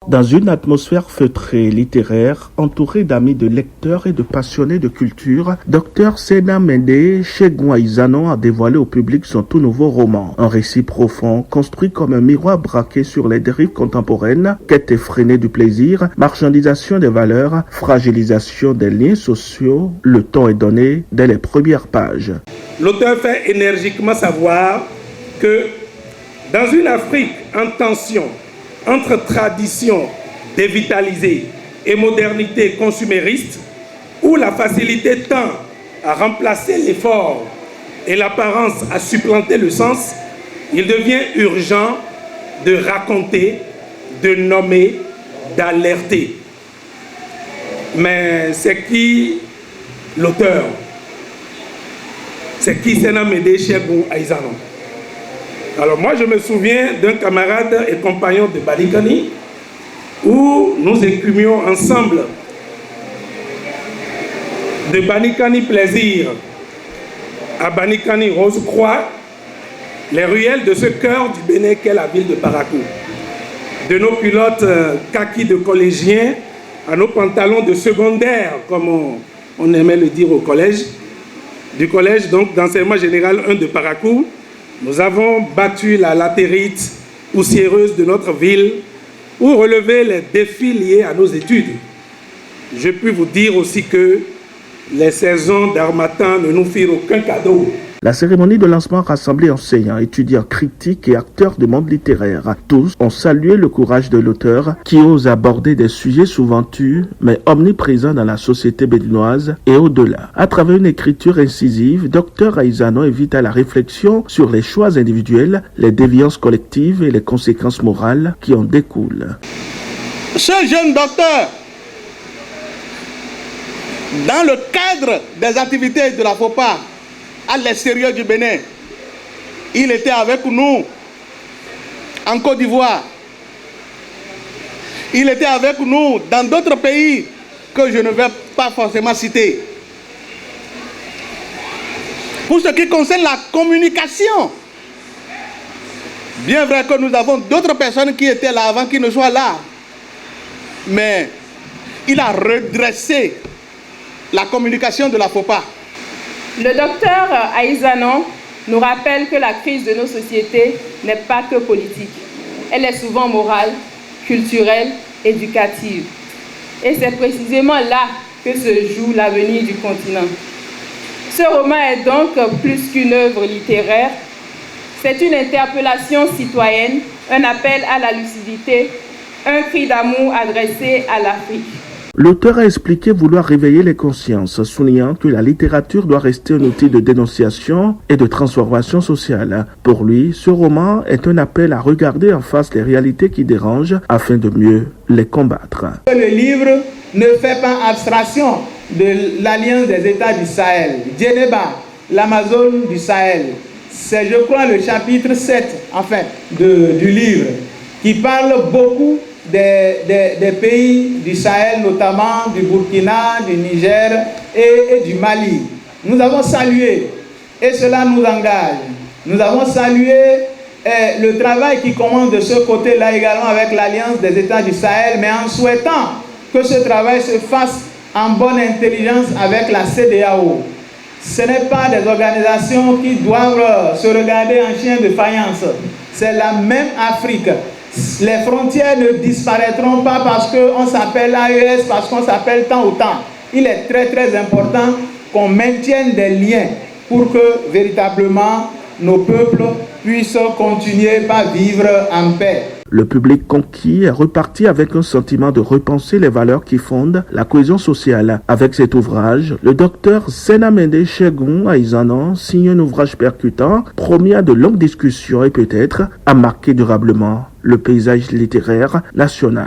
Dans une atmosphère feutrée littéraire, entouré d'amis de lecteurs et de passionnés de culture, Dr Sena Mende Segun Aizano a dévoilé au public son tout nouveau roman. Un récit profond, construit comme un miroir braqué sur les dérives contemporaines, quête effrénée du plaisir, marchandisation des valeurs, fragilisation des liens sociaux. Le ton est donné dès les premières pages. L'auteur fait énergiquement savoir que dans une Afrique en tension, entre tradition dévitalisée et modernité consumériste, où la facilité tend à remplacer l'effort et l'apparence à supplanter le sens, il devient urgent de raconter, de nommer, d'alerter. Mais c'est qui l'auteur? C'est qui Sena Mende Segun Aizano? Alors moi je me souviens d'un camarade et compagnon de Banikani où nous écumions ensemble de Banikani Plaisir à Banikani Rose-Croix, les ruelles de ce cœur du Bénin qu'est la ville de Parakou. De nos culottes kaki de collégiens à nos pantalons de secondaire, comme on aimait le dire au collège, du collège donc d'enseignement général 1 de Parakou. Nous avons battu la latérite poussiéreuse de notre ville ou relevé les défis liés à nos études. Je puis vous dire aussi que les saisons d'Harmattan ne nous firent aucun cadeau. La cérémonie de lancement rassemblait enseignants, étudiants, critiques et acteurs du monde littéraire. Tous ont salué le courage de l'auteur qui ose aborder des sujets souvent tus, mais omniprésents dans la société béninoise et au-delà. À travers une écriture incisive, Dr Aizano invite à la réflexion sur les choix individuels, les déviances collectives et les conséquences morales qui en découlent. Ce jeune docteur, dans le cadre des activités de la FOPA, à l'extérieur du Bénin, il était avec nous en Côte d'Ivoire. Il était avec nous dans d'autres pays que je ne vais pas forcément citer. Pour ce qui concerne la communication, bien vrai que nous avons d'autres personnes qui étaient là avant qu'ils ne soient là, mais il a redressé la communication de la FOPA. Le docteur Aizano nous rappelle que la crise de nos sociétés n'est pas que politique. Elle est souvent morale, culturelle, éducative. Et c'est précisément là que se joue l'avenir du continent. Ce roman est donc plus qu'une œuvre littéraire. C'est une interpellation citoyenne, un appel à la lucidité, un cri d'amour adressé à l'Afrique. L'auteur a expliqué vouloir réveiller les consciences, soulignant que la littérature doit rester un outil de dénonciation et de transformation sociale. Pour lui, ce roman est un appel à regarder en face les réalités qui dérangent afin de mieux les combattre. Le livre ne fait pas abstraction de l'Alliance des États du Sahel, Djeneba, l'Amazone du Sahel. C'est, je crois, le chapitre 7 du livre qui parle beaucoup des pays du Sahel, notamment du Burkina, du Niger et du Mali. Nous avons salué, et cela nous engage, nous avons salué le travail qui commence de ce côté-là également avec l'Alliance des États du Sahel, mais en souhaitant que ce travail se fasse en bonne intelligence avec la CEDEAO. Ce n'est pas des organisations qui doivent se regarder en chien de faïence, c'est la même Afrique. Les frontières ne disparaîtront pas parce qu'on s'appelle AES, parce qu'on s'appelle tant ou tant. Il est très très important qu'on maintienne des liens pour que véritablement nos peuples puissent continuer à vivre en paix. Le public conquis est reparti avec un sentiment de repenser les valeurs qui fondent la cohésion sociale. Avec cet ouvrage, le docteur Sena Mende Segun Aizano signe un ouvrage percutant, promis à de longues discussions et peut-être à marquer durablement le paysage littéraire national.